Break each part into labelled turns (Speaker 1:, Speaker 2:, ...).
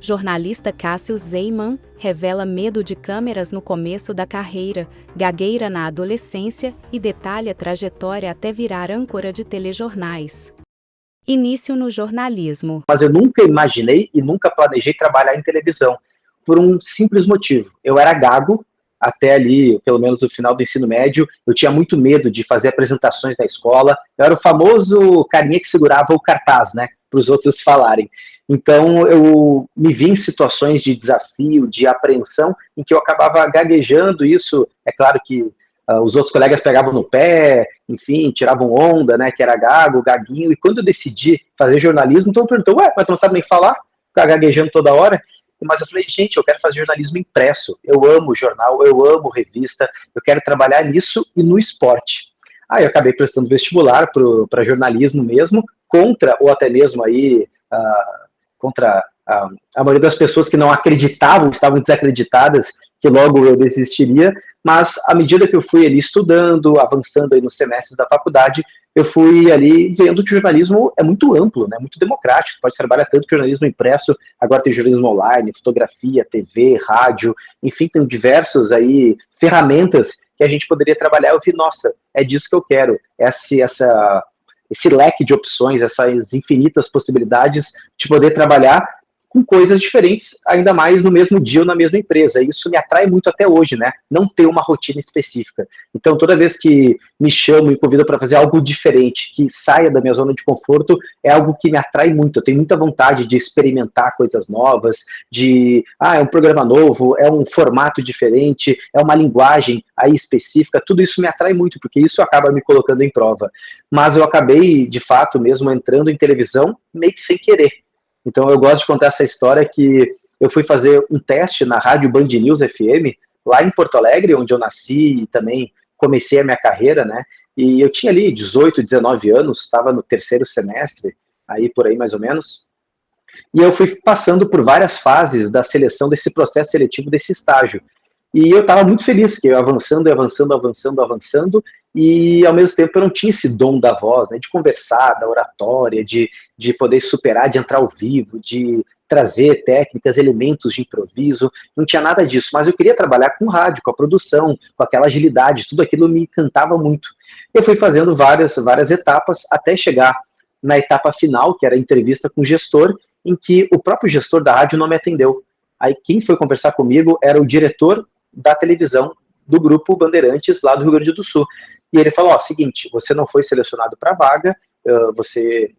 Speaker 1: Jornalista Cássio Zeyman revela medo de câmeras no começo da carreira, gagueira na adolescência e detalha trajetória até virar âncora de telejornais. Início no jornalismo.
Speaker 2: Mas eu nunca imaginei e nunca planejei trabalhar em televisão, por um simples motivo. Eu era gago, até ali, pelo menos no final do ensino médio, eu tinha muito medo de fazer apresentações na escola. Eu era o famoso carinha que segurava o cartaz, né, para os outros falarem. Então, eu me vi em situações de desafio, de apreensão, em que eu acabava gaguejando. Isso, é claro que os outros colegas pegavam no pé, enfim, tiravam onda, né, que era gago, gaguinho. E quando eu decidi fazer jornalismo, então perguntou, ué, mas tu não sabe nem falar? Ficar gaguejando toda hora? Mas eu falei, gente, eu quero fazer jornalismo impresso. Eu amo jornal, eu amo revista, eu quero trabalhar nisso e no esporte. Aí eu acabei prestando vestibular para jornalismo mesmo, contra, ou até mesmo aí, contra a maioria das pessoas que não acreditavam, estavam desacreditadas, que logo eu desistiria, mas à medida que eu fui ali estudando, avançando aí nos semestres da faculdade, eu fui ali vendo que o jornalismo é muito amplo, né, muito democrático, pode trabalhar tanto jornalismo impresso, agora tem jornalismo online, fotografia, TV, rádio, enfim, tem diversas aí ferramentas que a gente poderia trabalhar. Eu vi, nossa, é disso que eu quero, esse leque de opções, essas infinitas possibilidades de poder trabalhar com coisas diferentes, ainda mais no mesmo dia ou na mesma empresa. Isso me atrai muito até hoje, né? Não ter uma rotina específica. Então, toda vez que me chamam e convidam para fazer algo diferente, que saia da minha zona de conforto, é algo que me atrai muito. Eu tenho muita vontade de experimentar coisas novas, é um programa novo, é um formato diferente, é uma linguagem aí específica. Tudo isso me atrai muito, porque isso acaba me colocando em prova. Mas eu acabei, de fato, mesmo entrando em televisão, meio que sem querer. Então eu gosto de contar essa história que eu fui fazer um teste na rádio Band News FM, lá em Porto Alegre, onde eu nasci e também comecei a minha carreira, né? E eu tinha ali 18, 19 anos, estava no terceiro semestre, aí por aí mais ou menos. E eu fui passando por várias fases da seleção desse processo seletivo desse estágio. E eu estava muito feliz, que eu avançando, avançando, avançando, avançando, e ao mesmo tempo eu não tinha esse dom da voz, né, de conversar, da oratória, de poder superar, de entrar ao vivo, de trazer técnicas, elementos de improviso, não tinha nada disso, mas eu queria trabalhar com rádio, com a produção, com aquela agilidade, tudo aquilo me encantava muito. Eu fui fazendo várias etapas até chegar na etapa final, que era a entrevista com o gestor, em que o próprio gestor da rádio não me atendeu. Aí quem foi conversar comigo era o diretor da televisão do Grupo Bandeirantes, lá do Rio Grande do Sul. E ele falou, seguinte, você não foi selecionado para a vaga,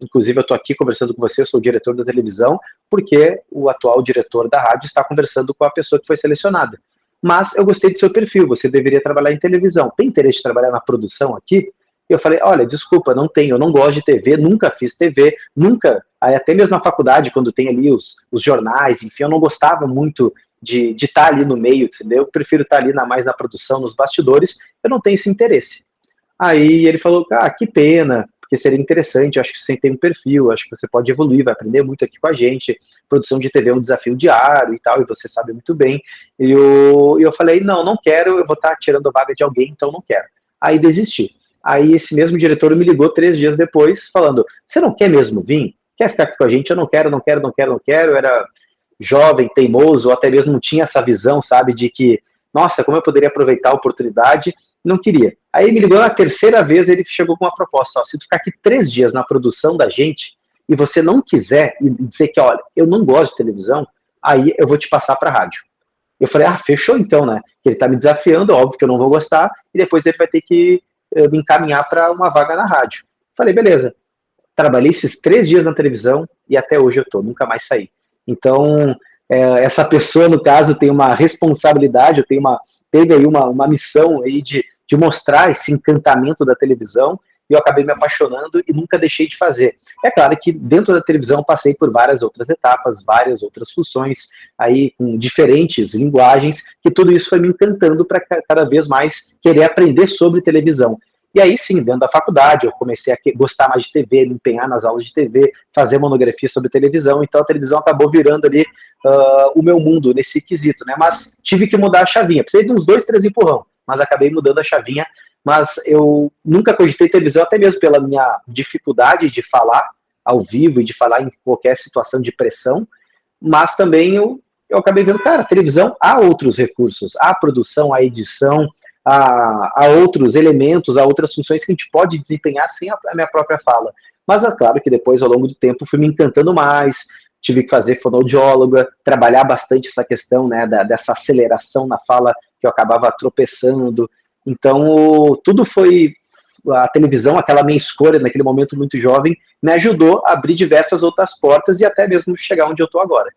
Speaker 2: inclusive eu estou aqui conversando com você, eu sou o diretor da televisão, porque o atual diretor da rádio está conversando com a pessoa que foi selecionada. Mas eu gostei do seu perfil, você deveria trabalhar em televisão. Tem interesse de trabalhar na produção aqui? Eu falei, olha, desculpa, não tenho, eu não gosto de TV, nunca fiz TV, nunca, até mesmo na faculdade, quando tem ali os jornais, enfim, eu não gostava muito de estar ali no meio, entendeu? Eu prefiro estar ali mais na produção, nos bastidores, eu não tenho esse interesse. Aí ele falou, que pena, porque seria interessante, eu acho que você tem um perfil, acho que você pode evoluir, vai aprender muito aqui com a gente, produção de TV é um desafio diário e tal, e você sabe muito bem. E eu falei, não quero, eu vou estar tirando a vaga de alguém, então não quero. Aí desisti. Aí esse mesmo diretor me ligou 3 dias depois, falando, você não quer mesmo vir? Quer ficar aqui com a gente? Eu não quero, não quero, não quero, não quero. Eu era jovem, teimoso, ou até mesmo não tinha essa visão, sabe, de que, nossa, como eu poderia aproveitar a oportunidade, não queria. Aí me ligou na terceira vez, ele chegou com uma proposta, se tu ficar aqui 3 dias na produção da gente, e você não quiser, e dizer que, olha, eu não gosto de televisão, aí eu vou te passar para a rádio. Eu falei, fechou então, né, que ele tá me desafiando, óbvio que eu não vou gostar, e depois ele vai ter que me encaminhar para uma vaga na rádio. Falei, beleza. Trabalhei esses 3 dias na televisão e até hoje eu tô, nunca mais saí. Então, essa pessoa, no caso, tem uma responsabilidade, teve aí uma missão aí de mostrar esse encantamento da televisão, e eu acabei me apaixonando e nunca deixei de fazer. É claro que dentro da televisão passei por várias outras etapas, várias outras funções, aí com diferentes linguagens, que tudo isso foi me encantando para cada vez mais querer aprender sobre televisão. E aí sim, dentro da faculdade, eu comecei a gostar mais de TV, me empenhar nas aulas de TV, fazer monografia sobre televisão, então a televisão acabou virando ali o meu mundo nesse quesito, né? Mas tive que mudar a chavinha, precisei de uns 2, 3 empurrão, mas acabei mudando a chavinha. Mas eu nunca cogitei televisão, até mesmo pela minha dificuldade de falar ao vivo e de falar em qualquer situação de pressão, mas também eu acabei vendo, cara, televisão há outros recursos, há produção, há edição, há outros elementos, há outras funções que a gente pode desempenhar sem a minha própria fala. Mas é claro que depois, ao longo do tempo, fui me encantando mais, tive que fazer fonoaudióloga, trabalhar bastante essa questão, né, dessa aceleração na fala que eu acabava tropeçando. Então, tudo foi a televisão, aquela minha escolha naquele momento muito jovem, me ajudou a abrir diversas outras portas e até mesmo chegar onde eu estou agora.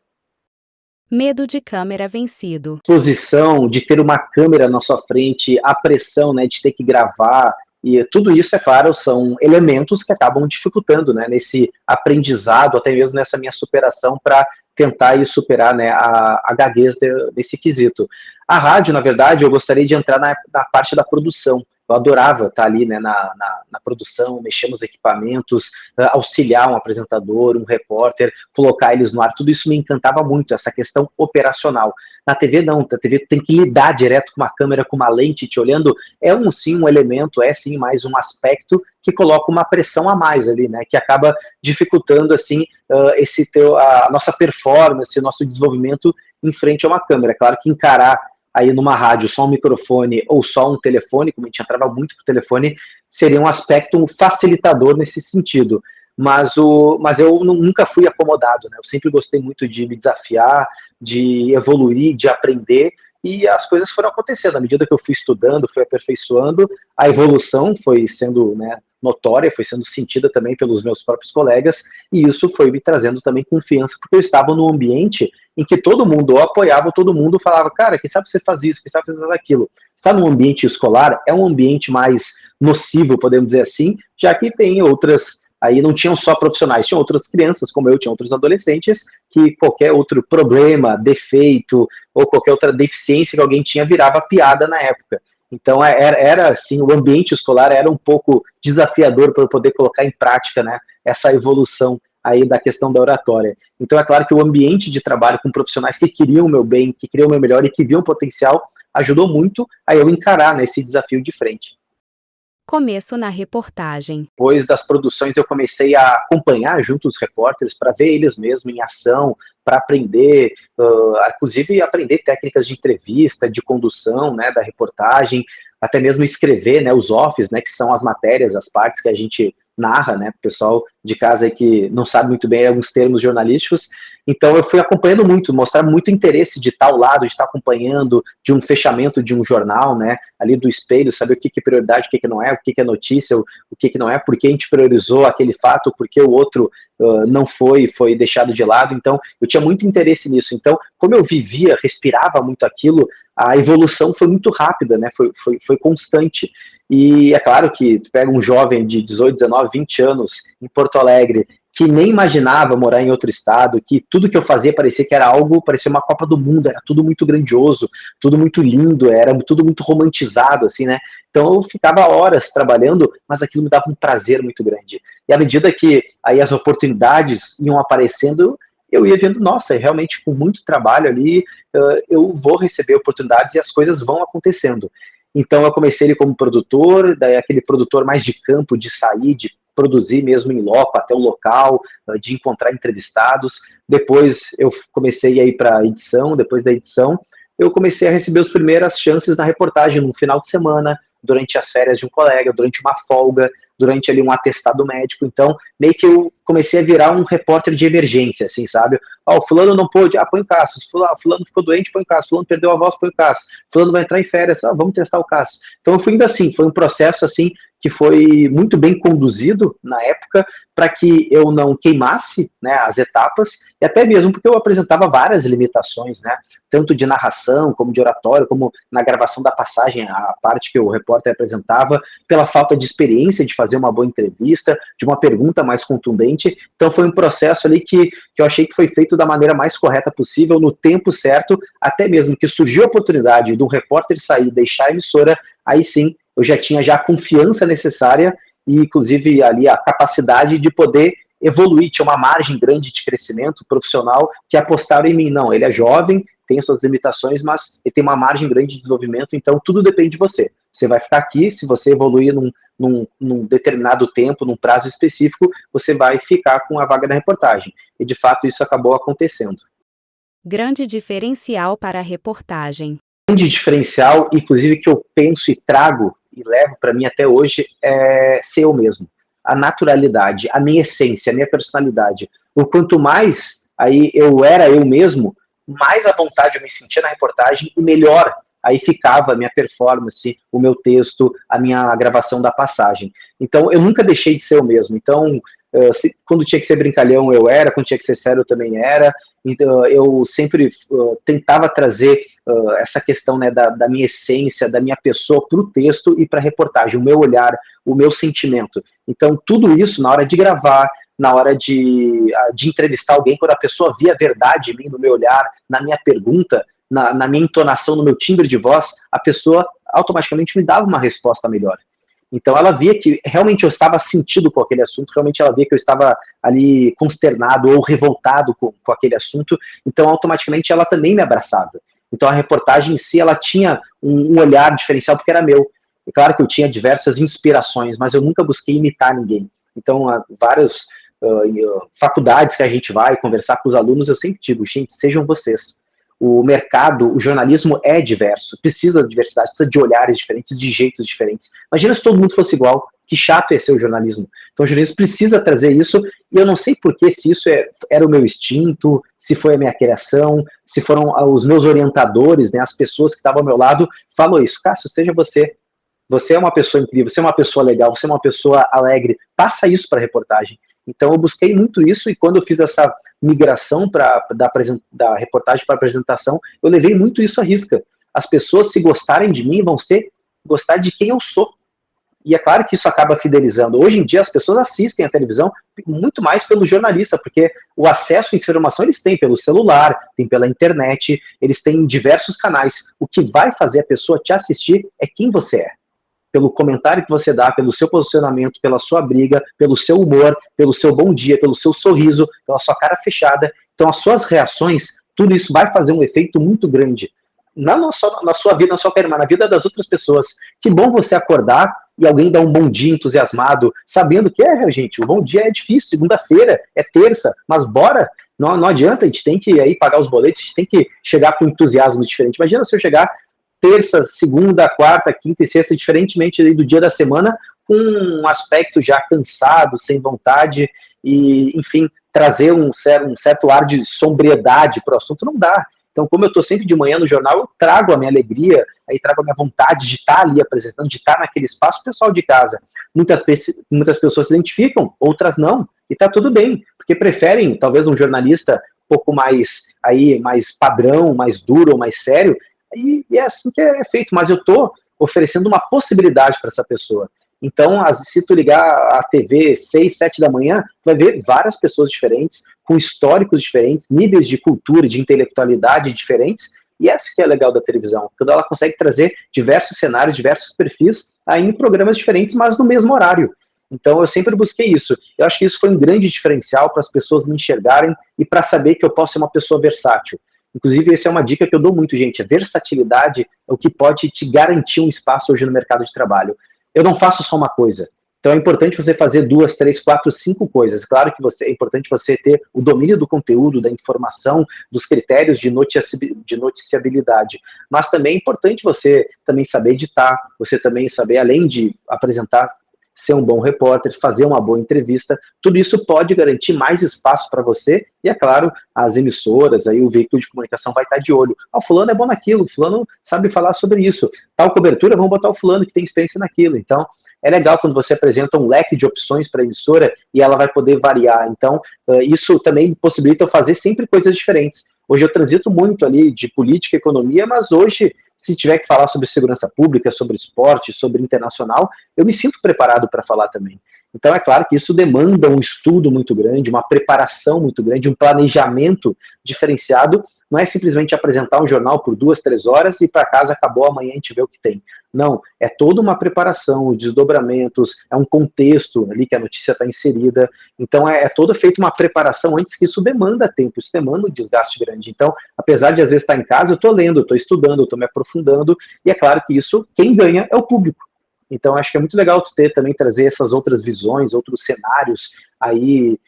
Speaker 1: Medo de câmera vencido.
Speaker 2: Posição, de ter uma câmera na sua frente, a pressão, né, de ter que gravar, e tudo isso, é claro, são elementos que acabam dificultando, né, nesse aprendizado, até mesmo nessa minha superação para tentar ir superar, né, a gaguez desse quesito. A rádio, na verdade, eu gostaria de entrar na parte da produção. Eu adorava estar ali, né, na produção, mexer nos equipamentos, auxiliar um apresentador, um repórter, colocar eles no ar, tudo isso me encantava muito, essa questão operacional. Na TV não, na TV tem que lidar direto com uma câmera, com uma lente te olhando, é sim um elemento, é sim mais um aspecto que coloca uma pressão a mais ali, né, que acaba dificultando assim a nossa performance, o nosso desenvolvimento em frente a uma câmera. Claro que encarar aí numa rádio só um microfone ou só um telefone, como a gente entrava muito com o telefone, seria um aspecto facilitador nesse sentido. Mas eu nunca fui acomodado, né? Eu sempre gostei muito de me desafiar, de evoluir, de aprender, e as coisas foram acontecendo. À medida que eu fui estudando, fui aperfeiçoando, a evolução foi sendo, né, notória, foi sendo sentida também pelos meus próprios colegas, e isso foi me trazendo também confiança, porque eu estava num ambiente em que todo mundo apoiava, todo mundo falava, cara, quem sabe você faz isso, quem sabe você faz aquilo. Estar num ambiente escolar é um ambiente mais nocivo, podemos dizer assim, já que tem outras, aí não tinham só profissionais, tinham outras crianças, como eu, tinha outros adolescentes, que qualquer outro problema, defeito, ou qualquer outra deficiência que alguém tinha virava piada na época. Então era assim, o ambiente escolar era um pouco desafiador para eu poder colocar em prática, né, essa evolução aí da questão da oratória. Então é claro que o ambiente de trabalho com profissionais que queriam o meu bem, que queriam o meu melhor e que viam potencial, ajudou muito a eu encarar, né, esse desafio de frente.
Speaker 1: Começo na reportagem.
Speaker 2: Depois das produções eu comecei a acompanhar junto os repórteres para ver eles mesmos em ação, para aprender, inclusive aprender técnicas de entrevista, de condução, né, da reportagem, até mesmo escrever, né, os offs, né, que são as matérias, as partes que a gente narra, né, o pessoal de casa aí que não sabe muito bem alguns termos jornalísticos. Então eu fui acompanhando muito, mostrar muito interesse de estar ao lado, de estar acompanhando, de um fechamento de um jornal, né, ali do espelho, saber o que é prioridade, o que não é, o que é notícia, o que não é, por que a gente priorizou aquele fato, por que o outro não foi deixado de lado. Então eu tinha muito interesse nisso. Então, como eu vivia, respirava muito aquilo, a evolução foi muito rápida, né, foi constante. E é claro que tu pega um jovem de 18, 19, 20 anos em Porto Alegre, que nem imaginava morar em outro estado, que tudo que eu fazia parecia que era algo, parecia uma Copa do Mundo, era tudo muito grandioso, tudo muito lindo, era tudo muito romantizado, assim, né? Então eu ficava horas trabalhando, mas aquilo me dava um prazer muito grande. E à medida que aí as oportunidades iam aparecendo, eu ia vendo, nossa, realmente com muito trabalho ali, eu vou receber oportunidades e as coisas vão acontecendo. Então eu comecei ele como produtor, daí aquele produtor mais de campo, de sair, de produzir mesmo em loco, até o local, de encontrar entrevistados. Depois eu comecei a ir para a edição, depois da edição eu comecei a receber as primeiras chances na reportagem no final de semana, durante as férias de um colega, durante uma folga, durante ali um atestado médico. Então, meio que eu comecei a virar um repórter de emergência, assim, sabe? Ó, o fulano não pôde, põe o Caso. Fulano ficou doente, põe o Caso. Fulano perdeu a voz, põe o Caso. Fulano vai entrar em férias, vamos testar o Caso. Então, eu fui indo assim, foi um processo, assim, que foi muito bem conduzido na época para que eu não queimasse, né, as etapas, e até mesmo porque eu apresentava várias limitações, né, tanto de narração, como de oratório, como na gravação da passagem, a parte que o repórter apresentava, pela falta de experiência de fazer uma boa entrevista, de uma pergunta mais contundente. Então foi um processo ali que eu achei que foi feito da maneira mais correta possível, no tempo certo, até mesmo que surgiu a oportunidade de um repórter sair e deixar a emissora, aí sim eu já tinha já a confiança necessária e, inclusive, ali a capacidade de poder evoluir, tinha uma margem grande de crescimento profissional que apostaram em mim. Não, ele é jovem, tem suas limitações, mas ele tem uma margem grande de desenvolvimento, então tudo depende de você. Você vai ficar aqui, se você evoluir num determinado tempo, num prazo específico, você vai ficar com a vaga da reportagem. E, de fato, isso acabou acontecendo.
Speaker 1: Grande diferencial para a reportagem.
Speaker 2: Grande diferencial, inclusive, que eu penso e trago e levo para mim até hoje é ser eu mesmo. A naturalidade, a minha essência, a minha personalidade. O quanto mais aí eu era eu mesmo, mais à vontade eu me sentia na reportagem e melhor aí ficava a minha performance, o meu texto, a minha gravação da passagem. Então eu nunca deixei de ser eu mesmo. Então quando tinha que ser brincalhão eu era, quando tinha que ser sério eu também era. Então eu sempre tentava trazer essa questão, né, da minha essência, da minha pessoa para o texto e para a reportagem, o meu olhar, o meu sentimento. Então tudo isso na hora de gravar, na hora de entrevistar alguém, quando a pessoa via a verdade em mim, no meu olhar, na minha pergunta, na minha entonação, no meu timbre de voz, a pessoa automaticamente me dava uma resposta melhor. Então ela via que realmente eu estava sentido com aquele assunto, realmente ela via que eu estava ali consternado ou revoltado com aquele assunto, então automaticamente ela também me abraçava. Então a reportagem em si, ela tinha um olhar diferencial porque era meu. É claro que eu tinha diversas inspirações, mas eu nunca busquei imitar ninguém. Então, várias faculdades que a gente vai conversar com os alunos, eu sempre digo, gente, sejam vocês. O mercado, o jornalismo é diverso, precisa de diversidade, precisa de olhares diferentes, de jeitos diferentes. Imagina se todo mundo fosse igual, que chato é ser o jornalismo. Então o jornalismo precisa trazer isso, e eu não sei porquê, se isso era o meu instinto, se foi a minha criação, se foram os meus orientadores, né, as pessoas que estavam ao meu lado, falou isso, Cássio, seja você. Você é uma pessoa incrível, você é uma pessoa legal, você é uma pessoa alegre, passa isso para a reportagem. Então eu busquei muito isso, e quando eu fiz essa migração da reportagem para apresentação, eu levei muito isso à risca. As pessoas, se gostarem de mim, vão gostar de quem eu sou. E é claro que isso acaba fidelizando. Hoje em dia as pessoas assistem a televisão muito mais pelo jornalista, porque o acesso à informação eles têm pelo celular, tem pela internet, eles têm diversos canais. O que vai fazer a pessoa te assistir é quem você é. Pelo comentário que você dá, pelo seu posicionamento, pela sua briga, pelo seu humor, pelo seu bom dia, pelo seu sorriso, pela sua cara fechada. Então, as suas reações, tudo isso vai fazer um efeito muito grande. Não só na sua vida, na sua carreira, mas na vida das outras pessoas. Que bom você acordar e alguém dar um bom dia entusiasmado, sabendo que, gente, o bom dia é difícil, segunda-feira, é terça, mas bora, não adianta, a gente tem que aí pagar os boletos, a gente tem que chegar com entusiasmo diferente. Imagina se eu chegar terça, segunda, quarta, quinta e sexta, diferentemente do dia da semana, com um aspecto já cansado, sem vontade, e, enfim, trazer um certo ar de sobriedade para o assunto, não dá. Então, como eu estou sempre de manhã no jornal, eu trago a minha alegria, aí trago a minha vontade de estar ali apresentando, de estar naquele espaço, pessoal de casa. Muitas pessoas se identificam, outras não, e está tudo bem, porque preferem, talvez, um jornalista um pouco mais padrão, mais duro ou mais sério, e é assim que é feito, mas eu estou oferecendo uma possibilidade para essa pessoa. Então, se tu ligar a TV 6, 7 da manhã, tu vai ver várias pessoas diferentes, com históricos diferentes, níveis de cultura, de intelectualidade diferentes, e essa que é legal da televisão, quando ela consegue trazer diversos cenários, diversos perfis, aí em programas diferentes, mas no mesmo horário. Então, eu sempre busquei isso. Eu acho que isso foi um grande diferencial para as pessoas me enxergarem e para saber que eu posso ser uma pessoa versátil. Inclusive, essa é uma dica que eu dou muito, gente. A versatilidade é o que pode te garantir um espaço hoje no mercado de trabalho. Eu não faço só uma coisa. Então é importante você fazer 2, 3, 4, 5 coisas. Claro que é importante você ter o domínio do conteúdo, da informação, dos critérios de noticiabilidade. Mas também é importante você também saber editar, você também saber, além de apresentar, ser um bom repórter, fazer uma boa entrevista, tudo isso pode garantir mais espaço para você, e é claro, as emissoras, aí o veículo de comunicação vai estar de olho. O fulano é bom naquilo, o fulano sabe falar sobre isso. Tal cobertura, vamos botar o fulano que tem experiência naquilo. Então, é legal quando você apresenta um leque de opções para a emissora e ela vai poder variar. Então, isso também possibilita eu fazer sempre coisas diferentes. Hoje eu transito muito ali de política e economia, mas hoje, se tiver que falar sobre segurança pública, sobre esporte, sobre internacional, eu me sinto preparado para falar também. Então é claro que isso demanda um estudo muito grande, uma preparação muito grande, um planejamento diferenciado. Não é simplesmente apresentar um jornal por 2, 3 horas e para casa acabou, amanhã a gente vê o que tem. Não, é toda uma preparação, desdobramentos, é um contexto ali que a notícia está inserida. Então é toda feita uma preparação antes, que isso demanda tempo, isso demanda um desgaste grande. Então, apesar de às vezes estar em casa, eu estou lendo, eu estou estudando, eu estou me aprofundando, e é claro que isso, quem ganha é o público. Então, acho que é muito legal tu também trazer essas outras visões, outros cenários aí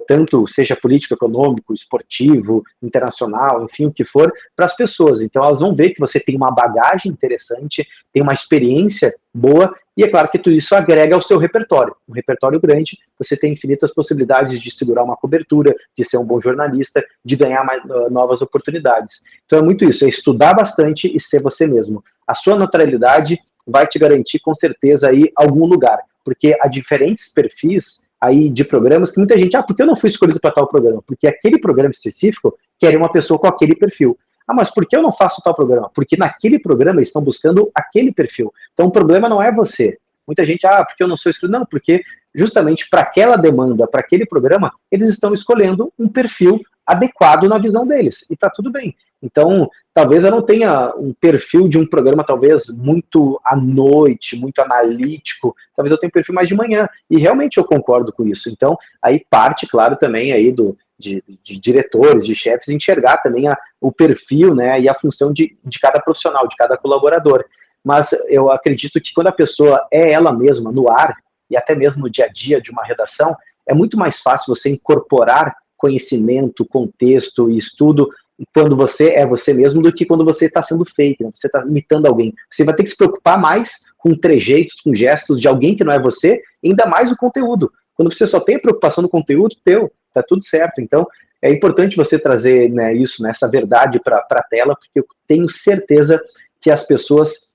Speaker 2: tanto seja político, econômico, esportivo, internacional, enfim, o que for, para as pessoas. Então elas vão ver que você tem uma bagagem interessante, tem uma experiência boa, e é claro que tudo isso agrega ao seu repertório. Um repertório grande, você tem infinitas possibilidades de segurar uma cobertura, de ser um bom jornalista, de ganhar mais, novas oportunidades. Então é muito isso, é estudar bastante e ser você mesmo. A sua naturalidade vai te garantir com certeza aí algum lugar, porque há diferentes perfis aí de programas que muita gente, por que eu não fui escolhido para tal programa? Porque aquele programa específico quer uma pessoa com aquele perfil. Mas por que eu não faço tal programa? Porque naquele programa eles estão buscando aquele perfil. Então o problema não é você. Muita gente, porque eu não sou escolhido. Não, porque justamente para aquela demanda, para aquele programa, eles estão escolhendo um perfil adequado na visão deles. E está tudo bem. Então, talvez eu não tenha um perfil de um programa, talvez, muito à noite, muito analítico. Talvez eu tenha um perfil mais de manhã. E realmente eu concordo com isso. Então, aí parte, claro, também aí de diretores, de chefes, enxergar também o perfil, né, e a função de cada profissional, de cada colaborador. Mas eu acredito que quando a pessoa é ela mesma no ar, e até mesmo no dia a dia de uma redação, é muito mais fácil você incorporar conhecimento, contexto e estudo quando você é você mesmo do que quando você está sendo fake, né? Você está imitando alguém. Você vai ter que se preocupar mais com trejeitos, com gestos de alguém que não é você, e ainda mais o conteúdo. Quando você só tem a preocupação no conteúdo teu, tá tudo certo. Então, é importante você trazer, né, isso, né, essa verdade para a tela, porque eu tenho certeza que as pessoas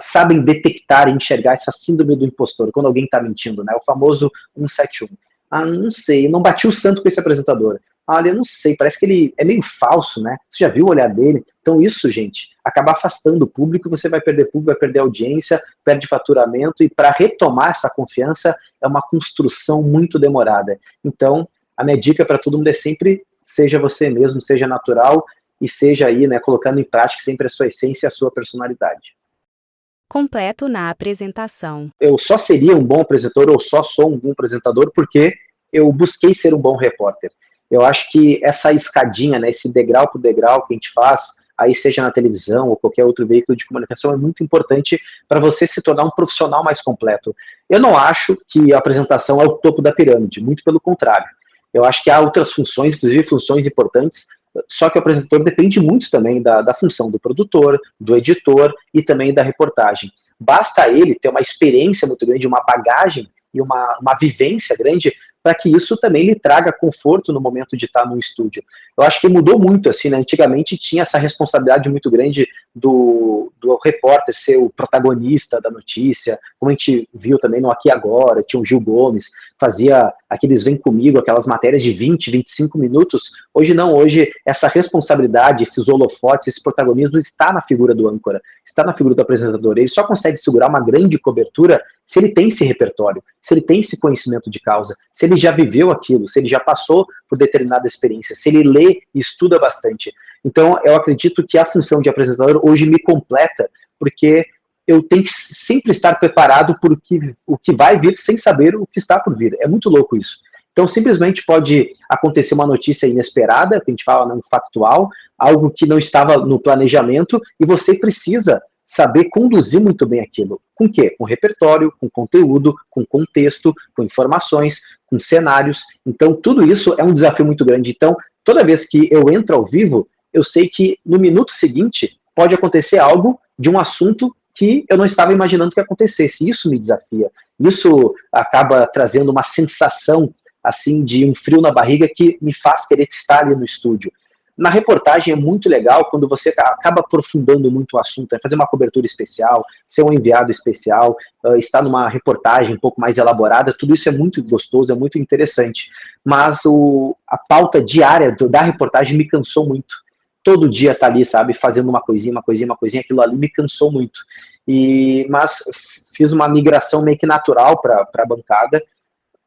Speaker 2: sabem detectar e enxergar essa síndrome do impostor, quando alguém está mentindo, né? O famoso 171. Não sei, não bati o santo com esse apresentador. Eu não sei, parece que ele é meio falso, né? Você já viu o olhar dele? Então isso, gente, acaba afastando o público, você vai perder público, vai perder audiência, perde faturamento, e para retomar essa confiança é uma construção muito demorada. Então, a minha dica para todo mundo é sempre seja você mesmo, seja natural, e seja aí, né, colocando em prática sempre a sua essência e a sua personalidade.
Speaker 1: Completo na apresentação.
Speaker 2: Eu só seria um bom apresentador, ou só sou um bom apresentador, porque eu busquei ser um bom repórter. Eu acho que essa escadinha, né, esse degrau por degrau que a gente faz, aí seja na televisão ou qualquer outro veículo de comunicação, é muito importante para você se tornar um profissional mais completo. Eu não acho que a apresentação é o topo da pirâmide, muito pelo contrário. Eu acho que há outras funções, inclusive funções importantes, só que o apresentador depende muito também da função do produtor, do editor e também da reportagem. Basta ele ter uma experiência muito grande, uma bagagem e uma vivência grande para que isso também lhe traga conforto no momento de estar no estúdio. Eu acho que mudou muito, assim, né? Antigamente tinha essa responsabilidade muito grande do repórter ser o protagonista da notícia, como a gente viu também no Aqui Agora, tinha o Gil Gomes, fazia aqueles Vem Comigo, aquelas matérias de 20, 25 minutos. Hoje não, hoje essa responsabilidade, esses holofotes, esse protagonismo está na figura do âncora, está na figura do apresentador. Ele só consegue segurar uma grande cobertura se ele tem esse repertório, se ele tem esse conhecimento de causa, se ele já viveu aquilo, se ele já passou por determinada experiência, se ele lê e estuda bastante. Então, eu acredito que a função de apresentador hoje me completa, porque eu tenho que sempre estar preparado por o que vai vir sem saber o que está por vir. É muito louco isso. Então, simplesmente pode acontecer uma notícia inesperada, que a gente fala não factual, algo que não estava no planejamento, e você precisa saber conduzir muito bem aquilo. Com o quê? Com repertório, com conteúdo, com contexto, com informações, com cenários. Então, tudo isso é um desafio muito grande. Então, toda vez que eu entro ao vivo, eu sei que no minuto seguinte pode acontecer algo de um assunto que eu não estava imaginando que acontecesse. Isso me desafia. Isso acaba trazendo uma sensação assim de um frio na barriga que me faz querer estar ali no estúdio. Na reportagem é muito legal quando você acaba aprofundando muito o assunto, fazer uma cobertura especial, ser um enviado especial, estar numa reportagem um pouco mais elaborada, tudo isso é muito gostoso, é muito interessante. Mas a pauta diária da reportagem me cansou muito. Todo dia tá ali, sabe, fazendo uma coisinha, aquilo ali me cansou muito. Mas fiz uma migração meio que natural para a bancada.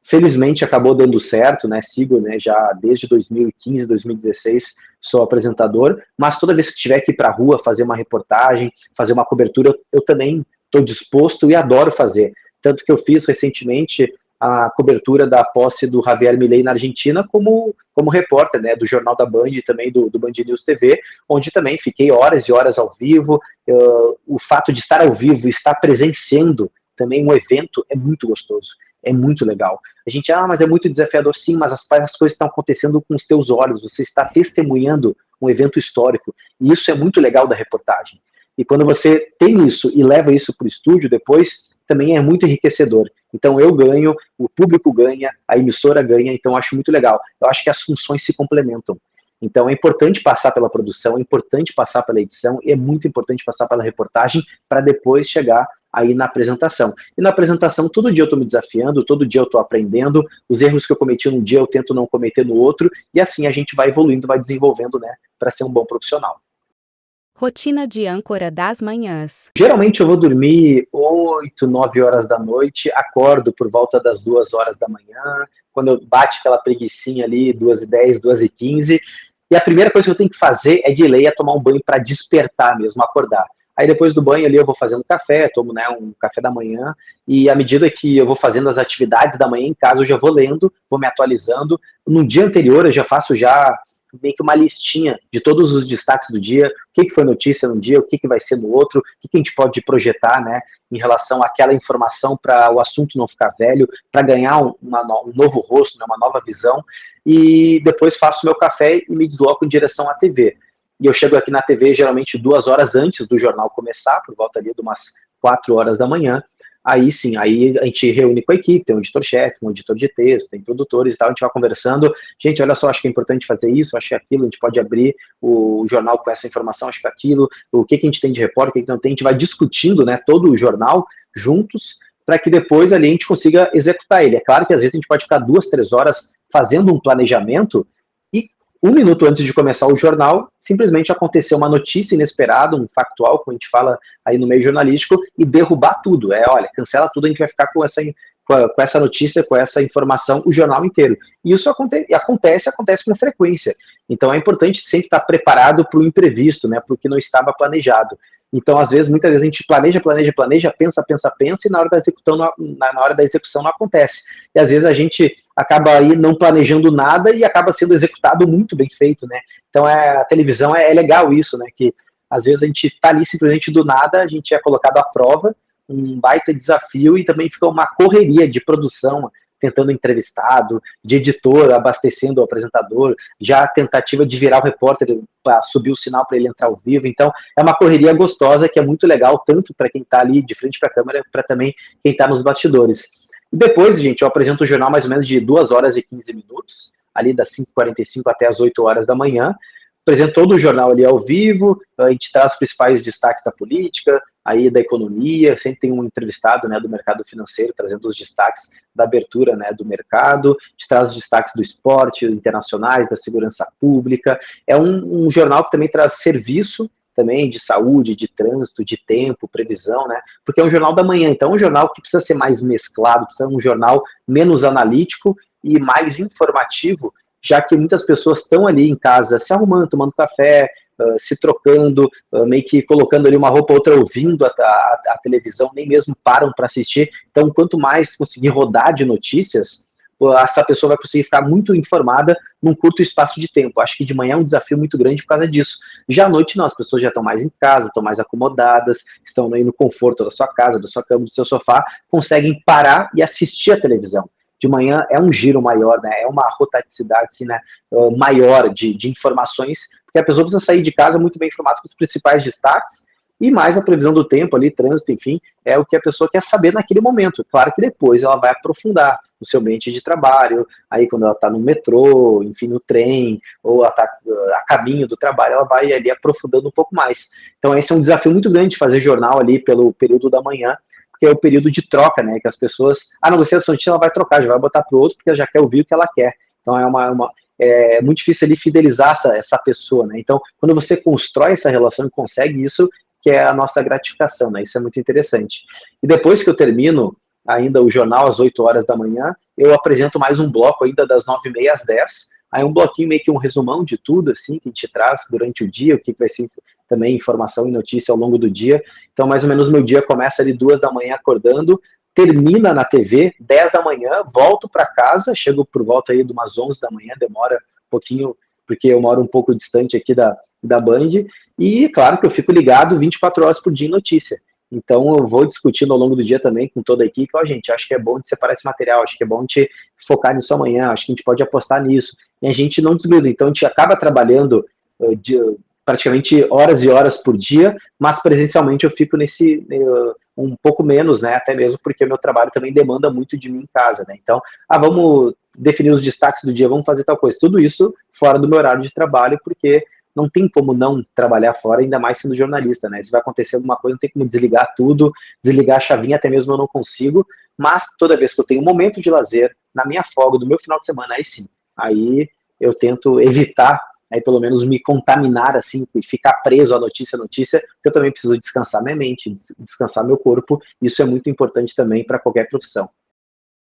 Speaker 2: Felizmente acabou dando certo, né? Sigo, né, já desde 2015, 2016, sou apresentador, mas toda vez que tiver que ir para a rua fazer uma reportagem, fazer uma cobertura, eu também estou disposto e adoro fazer. Tanto que eu fiz recentemente a cobertura da posse do Javier Milei na Argentina como repórter, né, do Jornal da Band e também do Band News TV, onde também fiquei horas e horas ao vivo. O fato de estar ao vivo e estar presenciando também um evento é muito gostoso. é muito legal. A gente, mas é muito desafiador, sim, mas as coisas estão acontecendo com os teus olhos, você está testemunhando um evento histórico, e isso é muito legal da reportagem. E quando você tem isso e leva isso para o estúdio depois, também é muito enriquecedor. Então eu ganho, o público ganha, a emissora ganha, então eu acho muito legal. Eu acho que as funções se complementam. Então é importante passar pela produção, é importante passar pela edição, e é muito importante passar pela reportagem para depois chegar aí na apresentação. E na apresentação, todo dia eu estou me desafiando, todo dia eu estou aprendendo, os erros que eu cometi num dia eu tento não cometer no outro, e assim a gente vai evoluindo, vai desenvolvendo, né, para ser um bom profissional.
Speaker 1: Rotina de âncora das manhãs.
Speaker 2: Geralmente eu vou dormir 8, 9 horas da noite, acordo por volta das 2 horas da manhã, quando eu bate aquela preguicinha ali, 2h10, 2h15, e a primeira coisa que eu tenho que fazer é de lei é tomar um banho para despertar mesmo, acordar. Aí depois do banho ali eu vou fazendo café, tomo, né, um café da manhã, e à medida que eu vou fazendo as atividades da manhã em casa, eu já vou lendo, vou me atualizando. No dia anterior eu já faço já meio que uma listinha de todos os destaques do dia, o que foi notícia num dia, o que vai ser no outro, o que a gente pode projetar, né, em relação àquela informação para o assunto não ficar velho, para ganhar um novo rosto, né, uma nova visão, e depois faço meu café e me desloco em direção à TV. E eu chego aqui na TV geralmente 2 horas antes do jornal começar, por volta ali de umas 4 horas da manhã. Aí sim, aí a gente reúne com a equipe, tem um editor-chefe, um editor de texto, tem produtores e tal, a gente vai conversando. Gente, olha só, acho que é importante fazer isso, acho que é aquilo, a gente pode abrir o jornal com essa informação, acho que é aquilo, o que a gente tem de repórter, o que não tem, a gente vai discutindo, né, todo o jornal juntos, para que depois ali a gente consiga executar ele. É claro que às vezes a gente pode ficar 2, 3 horas fazendo um planejamento e 1 minuto antes de começar o jornal, simplesmente aconteceu uma notícia inesperada, um factual, como a gente fala aí no meio jornalístico, e derrubar tudo. Olha, cancela tudo, a gente vai ficar com essa notícia, com essa informação, o jornal inteiro. E isso acontece com frequência. Então é importante sempre estar preparado para o imprevisto, né, para o que não estava planejado. Então, muitas vezes a gente planeja, pensa, e na hora da execução não acontece. E às vezes a gente acaba aí não planejando nada e acaba sendo executado muito bem feito, né? Então a televisão é legal isso, né? Que às vezes a gente está ali simplesmente do nada, a gente é colocado à prova, um baita desafio e também fica uma correria de produção, tentando entrevistado, de editor abastecendo o apresentador, já a tentativa de virar o repórter para subir o sinal para ele entrar ao vivo. Então, é uma correria gostosa que é muito legal, tanto para quem está ali de frente para a câmera, para também quem está nos bastidores. E depois, gente, eu apresento o jornal mais ou menos de 2 horas e 15 minutos, ali das 5h45 até as 8 horas da manhã. Apresento todo o jornal ali ao vivo, a gente traz os principais destaques da política, aí da economia, sempre tem um entrevistado, né, do mercado financeiro, trazendo os destaques da abertura, né, do mercado, a gente traz os destaques do esporte, internacionais, da segurança pública. É um jornal que também traz serviço, também de saúde, de trânsito, de tempo, previsão, né, porque é um jornal da manhã, então é um jornal que precisa ser mais mesclado, precisa ser um jornal menos analítico e mais informativo, já que muitas pessoas estão ali em casa se arrumando, tomando café, se trocando, meio que colocando ali uma roupa ou outra, ouvindo a televisão, nem mesmo param para assistir. Então, quanto mais conseguir rodar de notícias, essa pessoa vai conseguir ficar muito informada num curto espaço de tempo. Acho que de manhã é um desafio muito grande por causa disso. Já à noite, não, as pessoas já estão mais em casa, estão mais acomodadas, estão aí no conforto da sua casa, da sua cama, do seu sofá, conseguem parar e assistir a televisão. De manhã é um giro maior, né? É uma rotaticidade assim, né, maior de informações, porque a pessoa precisa sair de casa muito bem informada com os principais destaques e mais a previsão do tempo ali, trânsito, enfim, é o que a pessoa quer saber naquele momento. Claro que depois ela vai aprofundar no seu ambiente de trabalho, aí quando ela está no metrô, enfim, no trem, ou ela está a caminho do trabalho, ela vai ali aprofundando um pouco mais. Então esse é um desafio muito grande, fazer jornal ali pelo período da manhã, que é o período de troca, né, que as pessoas, não gostei dessa notícia, ela vai trocar, já vai botar para o outro, porque ela já quer ouvir o que ela quer. Então é muito difícil ali fidelizar essa pessoa, né, então quando você constrói essa relação e consegue isso, que é a nossa gratificação, né, isso é muito interessante. E depois que eu termino ainda o jornal às 8 horas da manhã, eu apresento mais um bloco ainda das 9h30 às 10, aí um bloquinho meio que um resumão de tudo, assim, que a gente traz durante o dia, o que vai ser também informação e notícia ao longo do dia. Então, mais ou menos, meu dia começa ali 2 da manhã acordando, termina na TV, 10 da manhã, volto para casa, chego por volta aí de umas 11 da manhã, demora um pouquinho, porque eu moro um pouco distante aqui da Band, e claro que eu fico ligado 24 horas por dia em notícia. Então eu vou discutindo ao longo do dia também com toda a equipe, ó, gente, acho que é bom de separar esse material, acho que é bom de focar nisso amanhã, acho que a gente pode apostar nisso. E a gente não desgruda, então a gente acaba trabalhando praticamente horas e horas por dia, mas presencialmente eu fico nesse um pouco menos, né? Até mesmo porque o meu trabalho também demanda muito de mim em casa, né? Então, vamos definir os destaques do dia, vamos fazer tal coisa. Tudo isso fora do meu horário de trabalho, porque não tem como não trabalhar fora, ainda mais sendo jornalista, né? Se vai acontecer alguma coisa, não tem como desligar tudo, desligar a chavinha, até mesmo eu não consigo, mas toda vez que eu tenho um momento de lazer, na minha folga, do meu final de semana, aí sim, aí eu tento evitar, aí pelo menos me contaminar, assim, e ficar preso à notícia, porque eu também preciso descansar minha mente, descansar meu corpo, isso é muito importante também para qualquer profissão.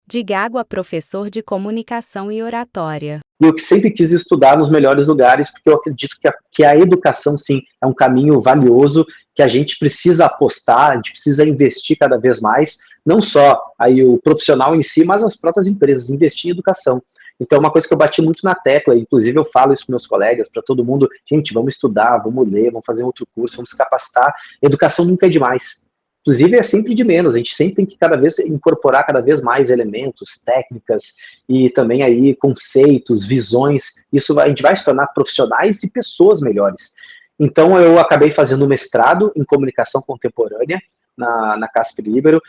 Speaker 1: De gago a professor de comunicação e oratória.
Speaker 2: E eu que sempre quis estudar nos melhores lugares, porque eu acredito que a educação, sim, é um caminho valioso, que a gente precisa apostar, a gente precisa investir cada vez mais, não só aí o profissional em si, mas as próprias empresas, investir em educação. Então, uma coisa que eu bati muito na tecla, inclusive eu falo isso para meus colegas, para todo mundo, gente, vamos estudar, vamos ler, vamos fazer outro curso, vamos se capacitar, educação nunca é demais. Inclusive, é sempre de menos, a gente sempre tem que cada vez incorporar cada vez mais elementos, técnicas e também aí conceitos, visões. Isso a gente vai se tornar profissionais e pessoas melhores. Então, eu acabei fazendo um mestrado em comunicação contemporânea na Casper Libero.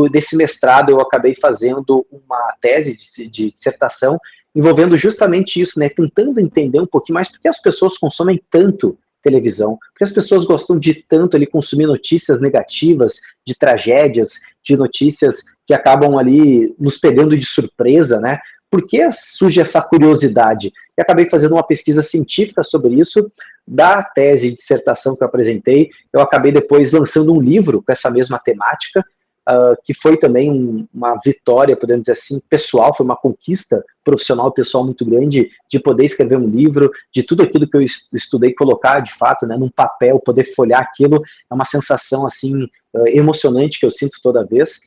Speaker 2: Desse mestrado, eu acabei fazendo uma tese de dissertação envolvendo justamente isso, né? Tentando entender um pouquinho mais por que as pessoas consomem tanto televisão, porque as pessoas gostam de tanto ali consumir notícias negativas, de tragédias, de notícias que acabam ali nos pegando de surpresa, né? Por que surge essa curiosidade? E acabei fazendo uma pesquisa científica sobre isso, da tese de dissertação que eu apresentei, eu acabei depois lançando um livro com essa mesma temática, que foi também uma vitória, podemos dizer assim, pessoal, foi uma conquista profissional e pessoal muito grande, de poder escrever um livro, de tudo aquilo que eu estudei, colocar de fato, né, num papel, poder folhear aquilo, é uma sensação assim, emocionante que eu sinto toda vez,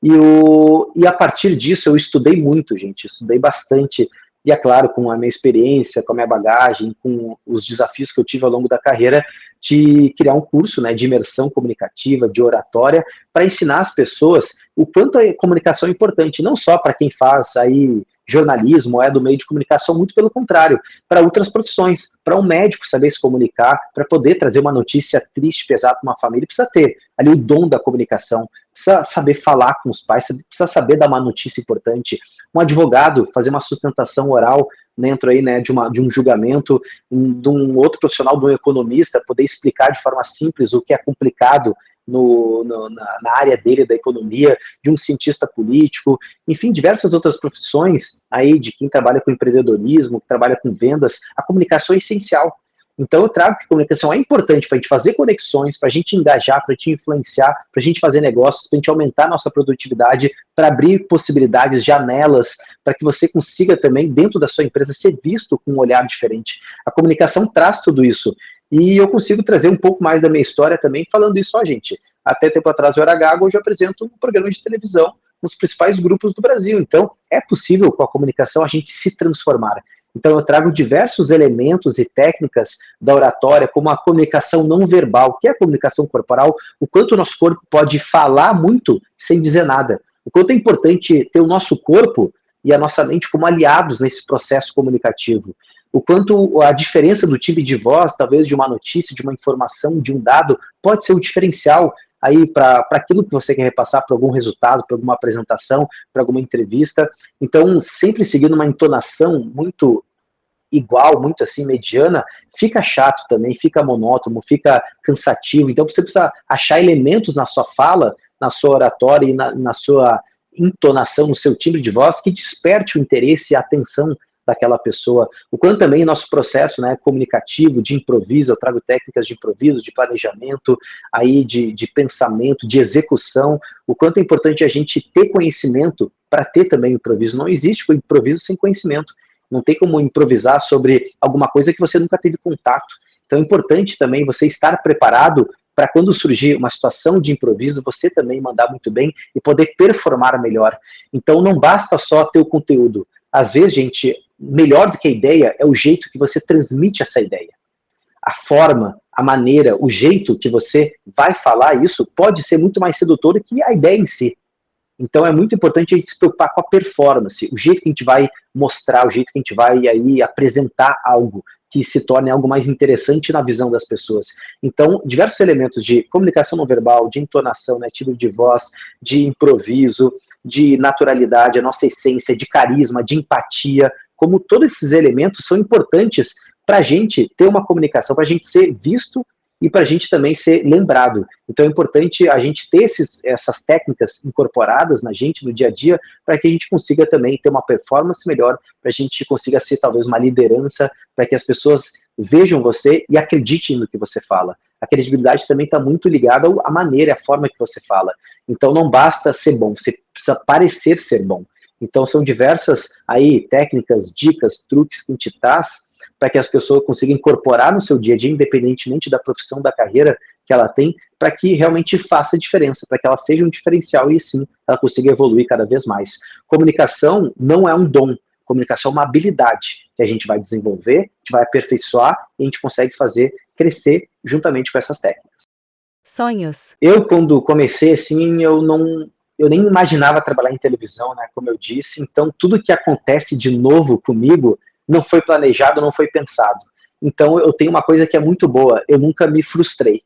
Speaker 2: e a partir disso eu estudei muito, gente, estudei bastante, e é claro, com a minha experiência, com a minha bagagem, com os desafios que eu tive ao longo da carreira, de criar um curso, né, de imersão comunicativa, de oratória, para ensinar as pessoas o quanto a comunicação é importante, não só para quem faz aí jornalismo, é do meio de comunicação, muito pelo contrário, para outras profissões, para um médico saber se comunicar, para poder trazer uma notícia triste, pesada para uma família, precisa ter ali o dom da comunicação, precisa saber falar com os pais, precisa saber dar uma notícia importante, um advogado fazer uma sustentação oral dentro aí, né, de um julgamento, de um outro profissional, de um economista, poder explicar de forma simples o que é complicado na área dele, da economia, de um cientista político, enfim, diversas outras profissões aí de quem trabalha com empreendedorismo, que trabalha com vendas, a comunicação é essencial. Então eu trago que a comunicação é importante para a gente fazer conexões, para a gente engajar, para a gente influenciar, para a gente fazer negócios, para a gente aumentar a nossa produtividade, para abrir possibilidades, janelas, para que você consiga também, dentro da sua empresa, ser visto com um olhar diferente. A comunicação traz tudo isso. E eu consigo trazer um pouco mais da minha história também, falando isso, ó, gente. Até tempo atrás eu era gago, hoje eu apresento um programa de televisão nos principais grupos do Brasil. Então, é possível com a comunicação a gente se transformar. Então, eu trago diversos elementos e técnicas da oratória, como a comunicação não verbal, que é a comunicação corporal, o quanto o nosso corpo pode falar muito sem dizer nada. O quanto é importante ter o nosso corpo e a nossa mente como aliados nesse processo comunicativo. O quanto a diferença do timbre de voz, talvez de uma notícia, de uma informação, de um dado, pode ser um diferencial aí para aquilo que você quer repassar, para algum resultado, para alguma apresentação, para alguma entrevista. Então, sempre seguindo uma entonação muito igual, muito assim, mediana, fica chato também, fica monótono, fica cansativo. Então, você precisa achar elementos na sua fala, na sua oratória e na sua entonação, no seu timbre de voz, que desperte o interesse e a atenção daquela pessoa. O quanto também nosso processo, né, comunicativo, de improviso, eu trago técnicas de improviso, de planejamento, aí de pensamento, de execução, o quanto é importante a gente ter conhecimento para ter também improviso. Não existe improviso sem conhecimento. Não tem como improvisar sobre alguma coisa que você nunca teve contato. Então é importante também você estar preparado para quando surgir uma situação de improviso, você também mandar muito bem e poder performar melhor. Então não basta só ter o conteúdo. Às vezes, gente, melhor do que a ideia é o jeito que você transmite essa ideia. A forma, a maneira, o jeito que você vai falar isso pode ser muito mais sedutor que a ideia em si. Então é muito importante a gente se preocupar com a performance, o jeito que a gente vai mostrar, o jeito que a gente vai aí apresentar algo que se torne algo mais interessante na visão das pessoas. Então, diversos elementos de comunicação não verbal, de entonação, né, timbre de voz, de improviso, de naturalidade, a nossa essência, de carisma, de empatia, como todos esses elementos são importantes para a gente ter uma comunicação, para a gente ser visto e para a gente também ser lembrado. Então é importante a gente ter essas técnicas incorporadas na gente, no dia a dia, para que a gente consiga também ter uma performance melhor, para a gente consiga ser talvez uma liderança, para que as pessoas vejam você e acreditem no que você fala. A credibilidade também está muito ligada à maneira, à forma que você fala. Então não basta ser bom, você precisa parecer ser bom. Então são diversas aí técnicas, dicas, truques que a gente traz para que as pessoas consigam incorporar no seu dia a dia, independentemente da profissão, da carreira que ela tem, para que realmente faça diferença, para que ela seja um diferencial e sim, ela consiga evoluir cada vez mais. Comunicação não é um dom, comunicação é uma habilidade que a gente vai desenvolver, a gente vai aperfeiçoar e a gente consegue fazer crescer juntamente com essas técnicas.
Speaker 1: Sonhos.
Speaker 2: Eu, quando comecei, assim, eu nem imaginava trabalhar em televisão, né, como eu disse, então tudo que acontece de novo comigo não foi planejado, não foi pensado. Então eu tenho uma coisa que é muito boa, eu nunca me frustrei.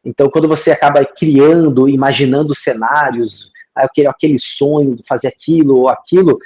Speaker 2: Então quando você acaba criando, imaginando cenários, aquele sonho de fazer aquilo ou aquilo,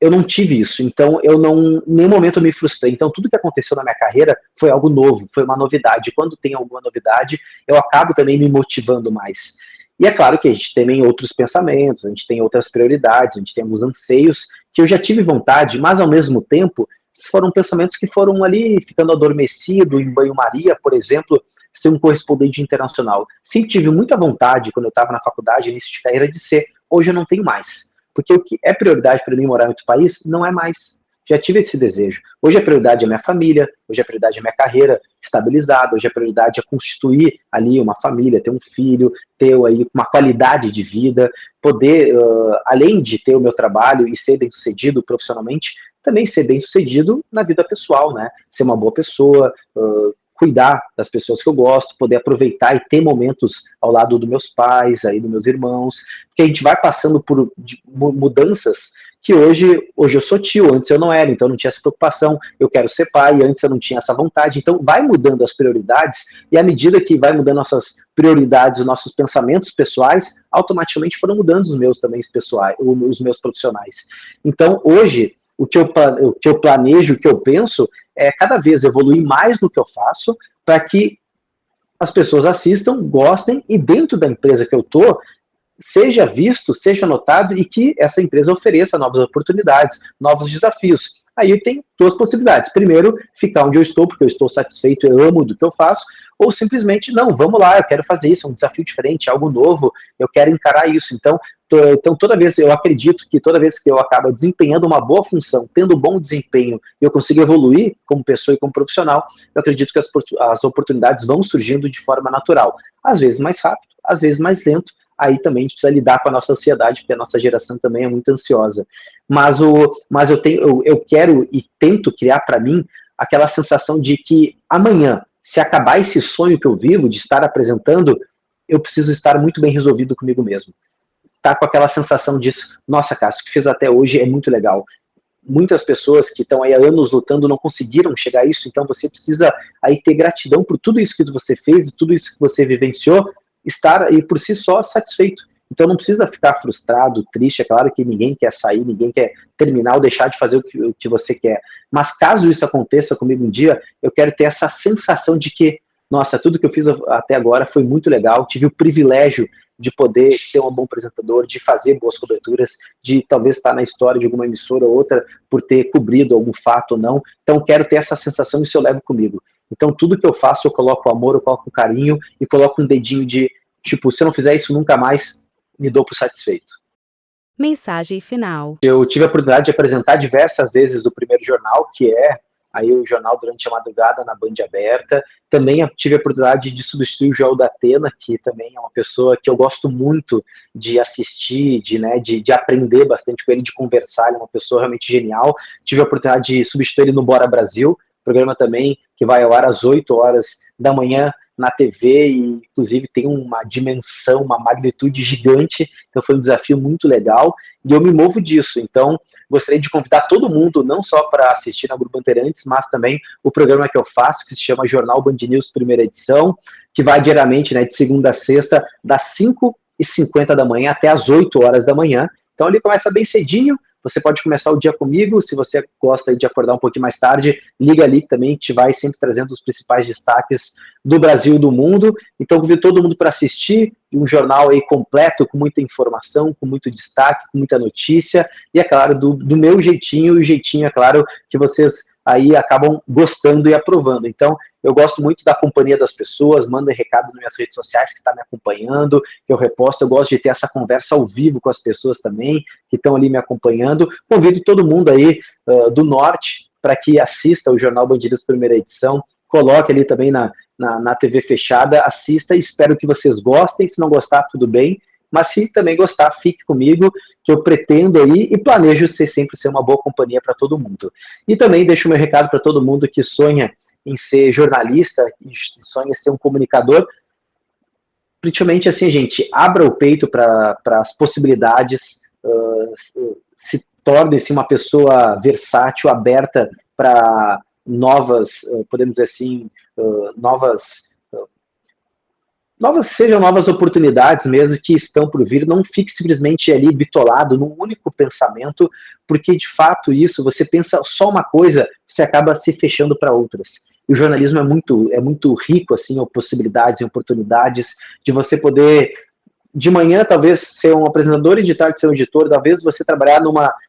Speaker 2: eu não tive isso. Então eu não, em nenhum momento eu me frustrei. Então tudo que aconteceu na minha carreira foi algo novo, foi uma novidade. Quando tem alguma novidade, eu acabo também me motivando mais. E é claro que a gente tem outros pensamentos, a gente tem outras prioridades, a gente tem alguns anseios que eu já tive vontade, mas ao mesmo tempo foram pensamentos que foram ali ficando adormecido em banho-maria, por exemplo, ser um correspondente internacional. Sempre tive muita vontade, quando eu estava na faculdade, início de carreira, de ser. Hoje eu não tenho mais. Porque o que é prioridade para mim morar em outro país não é mais. Já tive esse desejo. Hoje a prioridade é minha família, hoje a prioridade é minha carreira estabilizada, hoje a prioridade é constituir ali uma família, ter um filho, ter aí uma qualidade de vida, poder, além de ter o meu trabalho e ser bem-sucedido profissionalmente, também ser bem-sucedido na vida pessoal, né? Ser uma boa pessoa, cuidar das pessoas que eu gosto, poder aproveitar e ter momentos ao lado dos meus pais, aí dos meus irmãos, porque a gente vai passando por mudanças que hoje eu sou tio, antes eu não era, então eu não tinha essa preocupação, eu quero ser pai, antes eu não tinha essa vontade, então vai mudando as prioridades, e à medida que vai mudando nossas prioridades, os nossos pensamentos pessoais, automaticamente foram mudando os meus também pessoais, os meus profissionais. Então hoje, o que eu planejo, o que eu penso, é cada vez evoluir mais no que eu faço, para que as pessoas assistam, gostem, e dentro da empresa que eu estou, seja visto, seja notado e que essa empresa ofereça novas oportunidades, novos desafios. Aí eu tenho duas possibilidades. Primeiro, ficar onde eu estou, porque eu estou satisfeito, eu amo do que eu faço, ou simplesmente, não, vamos lá, eu quero fazer isso, é um desafio diferente, algo novo, eu quero encarar isso. Então toda vez, eu acredito que toda vez que eu acabo desempenhando uma boa função, tendo um bom desempenho, e eu consigo evoluir como pessoa e como profissional, eu acredito que as oportunidades vão surgindo de forma natural. Às vezes mais rápido, às vezes mais lento, aí também a gente precisa lidar com a nossa ansiedade, porque a nossa geração também é muito ansiosa. Mas eu quero e tento criar para mim aquela sensação de que amanhã, se acabar esse sonho que eu vivo de estar apresentando, eu preciso estar muito bem resolvido comigo mesmo. Tá com aquela sensação de, nossa, Cássio, o que fez até hoje é muito legal. Muitas pessoas que estão aí há anos lutando não conseguiram chegar a isso, então você precisa aí ter gratidão por tudo isso que você fez e tudo isso que você vivenciou, estar aí por si só satisfeito. Então não precisa ficar frustrado, triste, é claro que ninguém quer sair, ninguém quer terminar ou deixar de fazer o que você quer. Mas caso isso aconteça comigo um dia, eu quero ter essa sensação de que, nossa, tudo que eu fiz até agora foi muito legal, tive o privilégio de poder ser um bom apresentador, de fazer boas coberturas, de talvez estar na história de alguma emissora ou outra por ter cobrido algum fato ou não. Então quero ter essa sensação e isso eu levo comigo. Então tudo que eu faço eu coloco amor, eu coloco carinho e coloco um dedinho de, tipo, se eu não fizer isso nunca mais, me dou por satisfeito.
Speaker 1: Mensagem final.
Speaker 2: Eu tive a oportunidade de apresentar diversas vezes o Primeiro Jornal, que é aí o jornal durante a madrugada na Band Aberta. Também tive a oportunidade de substituir o Joel da Atena, que também é uma pessoa que eu gosto muito de assistir, de aprender bastante com ele, de conversar, ele é uma pessoa realmente genial. Tive a oportunidade de substituir ele no Bora Brasil, programa também que vai ao ar às 8 horas da manhã na TV e, inclusive, tem uma dimensão, uma magnitude gigante, então foi um desafio muito legal e eu me movo disso. Então, gostaria de convidar todo mundo, não só para assistir na Grupo Bandeirantes, mas também o programa que eu faço, que se chama Jornal Band News, primeira edição, que vai diariamente, né, de segunda a sexta, das 5h50 da manhã até as 8 horas da manhã. Então, ele começa bem cedinho, você pode começar o dia comigo, se você gosta de acordar um pouquinho mais tarde, liga ali também, a gente vai sempre trazendo os principais destaques do Brasil e do mundo. Então, convido todo mundo para assistir, um jornal aí completo, com muita informação, com muito destaque, com muita notícia, e é claro, do meu jeitinho, e o jeitinho, é claro, que vocês aí acabam gostando e aprovando. Então, eu gosto muito da companhia das pessoas, manda recado nas minhas redes sociais que está me acompanhando, que eu reposto, eu gosto de ter essa conversa ao vivo com as pessoas também, que estão ali me acompanhando. Convido todo mundo aí do Norte para que assista o Jornal Band News primeira edição, coloque ali também na TV fechada, assista e espero que vocês gostem, se não gostar, tudo bem, mas se também gostar, fique comigo, que eu pretendo aí e planejo sempre ser uma boa companhia para todo mundo. E também deixo meu recado para todo mundo que sonha em ser jornalista, e sonha em ser um comunicador, principalmente assim, gente, abra o peito para as possibilidades, se torne-se uma pessoa versátil, aberta para novas, podemos dizer assim, sejam novas oportunidades mesmo que estão por vir, não fique simplesmente ali bitolado num único pensamento, porque de fato isso, você pensa só uma coisa, você acaba se fechando para outras. E o jornalismo é muito rico assim, em possibilidades, em oportunidades de você poder, de manhã talvez ser um apresentador e de tarde ser um editor, talvez você trabalhar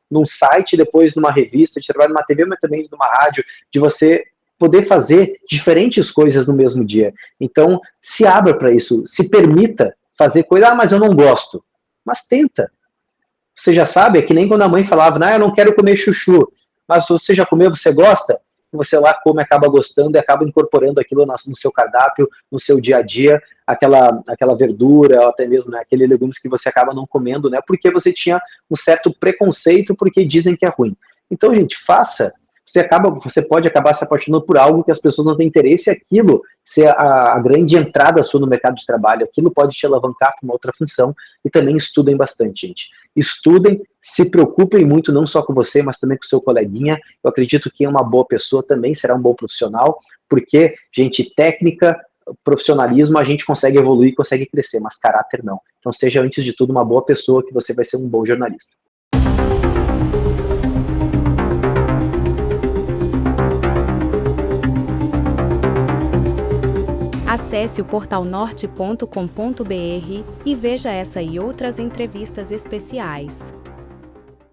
Speaker 2: num site, depois numa revista, de trabalhar numa TV, mas também numa rádio, de você poder fazer diferentes coisas no mesmo dia. Então, se abra para isso, se permita fazer coisa, mas eu não gosto. Mas tenta. Você já sabe, é que nem quando a mãe falava, eu não quero comer chuchu, mas você já comeu, você gosta? Você lá come, acaba gostando e acaba incorporando aquilo no seu cardápio, no seu dia a dia, aquela verdura, ou até mesmo aquele legumes que você acaba não comendo, porque você tinha um certo preconceito, porque dizem que é ruim. Então, gente, faça. Você pode acabar se apaixonando por algo que as pessoas não têm interesse, e aquilo ser a grande entrada sua no mercado de trabalho, aquilo pode te alavancar para uma outra função, e também estudem bastante, gente. Estudem, se preocupem muito, não só com você, mas também com o seu coleguinha. Eu acredito que é uma boa pessoa também será um bom profissional, porque, gente, técnica, profissionalismo, a gente consegue evoluir, consegue crescer, mas caráter não. Então seja, antes de tudo, uma boa pessoa, que você vai ser um bom jornalista.
Speaker 1: Acesse o portal norte.com.br e veja essa e outras entrevistas especiais.